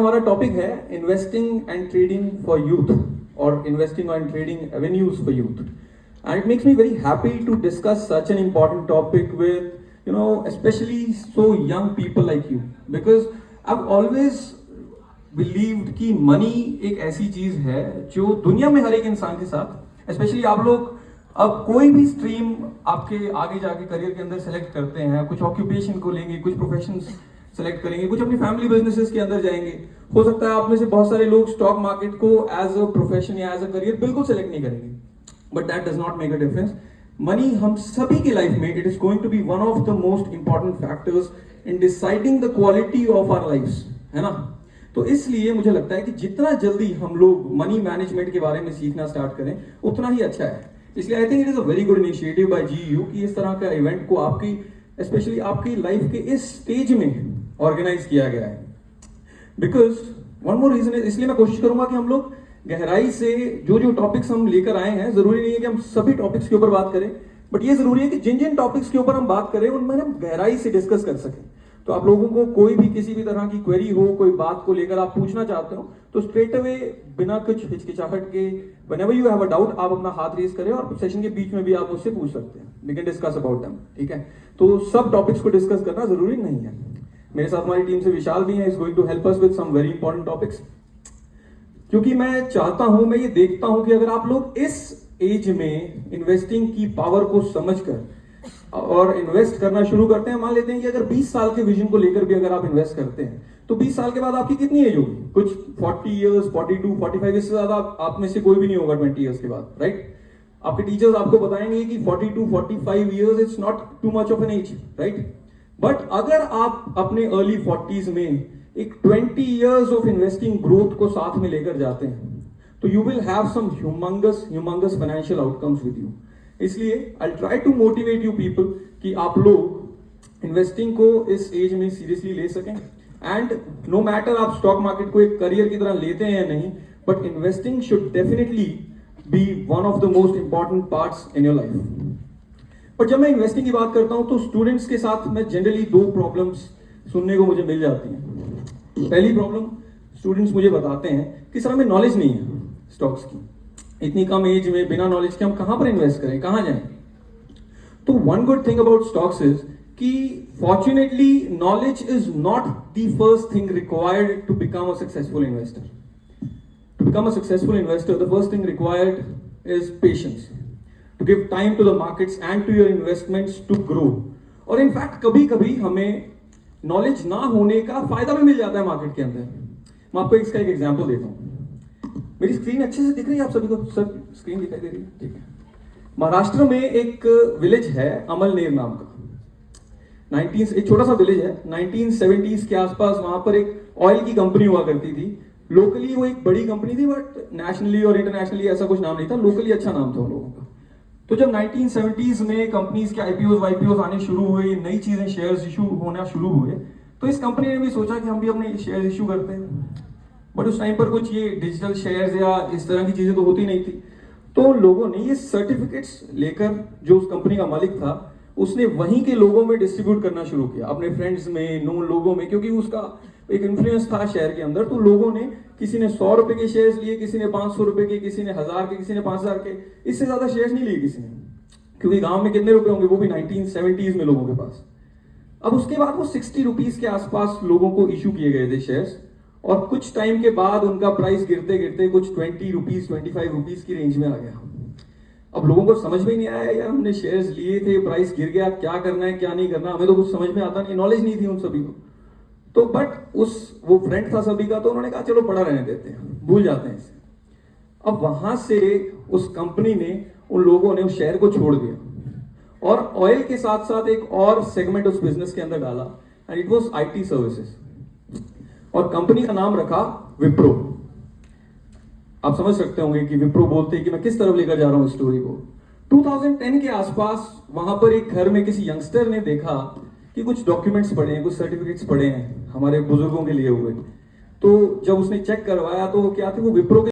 हमारा टॉपिक है investing and trading for youth और investing and trading avenues for youth. And it makes me very happy to discuss such an important topic with, especially so young people like you, because I've always believed कि money एक ऐसी चीज है जो दुनिया में हर एक इंसान के साथ, especially आप लोग अब कोई भी स्ट्रीम आपके आगे जाके करियर के अंदर सेलेक्ट करते हैं, कुछ ऑक्यूपेशन को लेंगे, कुछ प्रोफेशन सेलेक्ट करेंगे, कुछ अपनी फैमिली बिजनेसेस के अंदर जाएंगे. हो सकता है आप में से बहुत सारे लोग स्टॉक मार्केट को एज अ प्रोफेशन या एज अ करियर बिल्कुल सेलेक्ट नहीं करेंगे. But that does not make a difference. Money हम सभी की लाइफ में it is going to be one of the most important factors in deciding the quality of our lives, है ना. तो इसलिए मुझे लगता है कि जितना जल्दी हम लोग मनी मैनेजमेंट के बारे में सीखना स्टार्ट करें उतना ही अच्छा है. इसलिए I think it is a very good initiative by GU कि इस तरह का इवेंट को आपकी स्पेशली आपकी लाइफ के इस स्टेज में ऑर्गेनाइज किया गया है. बिकॉज वन मोर रीजन है, इसलिए मैं कोशिश करूंगा कि हम लोग गहराई से जो जो टॉपिक्स हम लेकर आए हैं, जरूरी नहीं है कि हम सभी टॉपिक्स के ऊपर बात करें, बट ये जरूरी है कि जिन जिन टॉपिक्स के ऊपर हम बात करें उनमें हम गहराई से डिस्कस कर सकें. तो आप लोगों को कोई भी किसी भी तरह की क्वेरी हो, कोई बात को लेकर आप पूछना चाहते हो, तो स्ट्रेट अवे बिना कुछ हिचकिचाहट के whenever you have a doubt आप अपना हाथ रेज करें और सेशन के बीच में भी आप मुझसे पूछ सकते हैं. We can discuss about them. ठीक है, तो सब टॉपिक्स को डिस्कस करना जरूरी नहीं है. मेरे साथ हमारी टीम से विशाल भी है, is going to help us with some very important topics. क्योंकि मैं चाहता हूं, मैं ये देखता हूं कि अगर आप लोग इस एज में इन्वेस्टिंग की पावर को समझकर और इन्वेस्ट करना शुरू करते हैं, मान लेते हैं कि अगर 20 साल के विजन को लेकर भी अगर आप इन्वेस्ट करते हैं तो 20 साल के बाद आपकी कितनी एज होगी? कुछ 40 इयर्स, 42, 45, इससे ज्यादा आप में से कोई भी नहीं होगा 20 इयर्स के बाद, राइट? आपके टीचर्स आपको बताएंगे कि 42, 45 years it's not too much of an age, right? But अगर आप अपने अर्ली 40s में एक 20 इयर्स ऑफ इन्वेस्टिंग ग्रोथ को साथ में लेकर जाते हैं तो you will have some humongous financial outcomes with you. इसलिए I try to motivate you people कि आप लोग इन्वेस्टिंग को इस एज में सीरियसली ले सकें. एंड नो मैटर आप स्टॉक मार्केट को एक करियर की तरह लेते हैं या नहीं, but investing should definitely be one of the most important parts in your life. पर जब मैं इन्वेस्टिंग की बात करता हूं तो स्टूडेंट्स के साथ मैं जनरली दो प्रॉब्लम्स सुनने को मुझे मिल जाती हैं. पहली प्रॉब्लम, स्टूडेंट्स मुझे बताते हैं कि सर हमें नॉलेज नहीं है स्टॉक्स की, इतनी कम एज में बिना नॉलेज के हम कहां पर इन्वेस्ट करें, कहां जाएं. तो one good thing about stocks is कि fortunately knowledge is not the first thing required to become a successful investor. To become a successful investor the first thing required is patience, to give time to the markets and to your investments to grow. और in fact कभी कभी हमें knowledge ना होने का फायदा भी मिल जाता है मार्केट के अंदर. मैं आपको इसका एक एग्जांपल देता हूं. मेरी स्क्रीन अच्छे से दिख रही है आप सभी को? सब स्क्रीन दिखाई दे रही है? ठीक है. महाराष्ट्र में एक विलेज है अमलनेर नाम का. एक छोटा सा विलेज है. 1970s के आसपास वहां पर एक ऑयल की कंपनी हुआ करती थी. लोकली वो एक बड़ी कंपनी थी, बट नेशनली और इंटरनेशनली ऐसा कुछ नाम नहीं था. लोकली अच्छा नाम था उन लोगों का. तो जब 1970s में कंपनीज के आईपीओ आने शुरू हुए, नई चीजें शेयर्स इशू होना शुरू हुए, तो इस कंपनी ने भी सोचा कि हम भी अपने शेयर्स इशू करते हैं. बट उस टाइम पर कुछ ये डिजिटल शेयर्स या इस तरह की चीजें तो होती नहीं थी. तो लोगों ने ये सर्टिफिकेट्स लेकर, जो उस कंपनी का मालिक था उसने वहीं के लोगों में डिस्ट्रीब्यूट करना शुरू किया, अपने फ्रेंड्स में, नोन लोगों में, क्योंकि उसका एक इन्फ्लुएंस था शहर के अंदर. तो लोगों ने, किसी ने 100 रुपए के शेयर्स लिए, किसी ने 500 रुपए के, किसी ने 1000 के, किसी ने 5000 के. इससे ज्यादा शेयर्स नहीं लिए किसी ने, क्योंकि गांव में कितने रुपए होंगे, वो भी 1970s में लोगों के पास. अब उसके बाद वो 60 रुपीज के आसपास लोगों को इशू किए गए थे शेयर्स, और कुछ टाइम के बाद उनका प्राइस गिरते गिरते कुछ 20 रुपीज, 25 रुपीज की रेंज में आ गया. अब लोगों को समझ में नहीं आया, यार हमने शेयर्स लिए थे, प्राइस गिर गया, क्या करना है क्या नहीं करना, हमें तो कुछ समझ में आता नहीं, नॉलेज नहीं थी उन सभी को. तो बट वो फ्रेंड था सभी का, तो उन्होंने कहा चलो पड़ा रहने देते हैं, भूल जाते हैं इसे. अब वहां से उस कंपनी ने, उन लोगों ने उस शेयर को छोड़ दिया और ऑयल के साथ साथ एक और सेगमेंट उस बिजनेस के अंदर डाला, and it was IT services. और कंपनी का नाम रखा विप्रो. आप समझ सकते होंगे कि विप्रो बोलते हैं कि मैं किस तरफ लेकर जा रहा हूं स्टोरी को. 2010 के आसपास वहां पर एक घर में किसी यंगस्टर ने देखा कि कुछ डॉक्यूमेंट्स पड़े हैं, कुछ सर्टिफिकेट्स पड़े हैं हमारे बुजुर्गों के लिए हुए. तो जब उसने चेक करवाया तो वो क्या थे, वो विप्रो के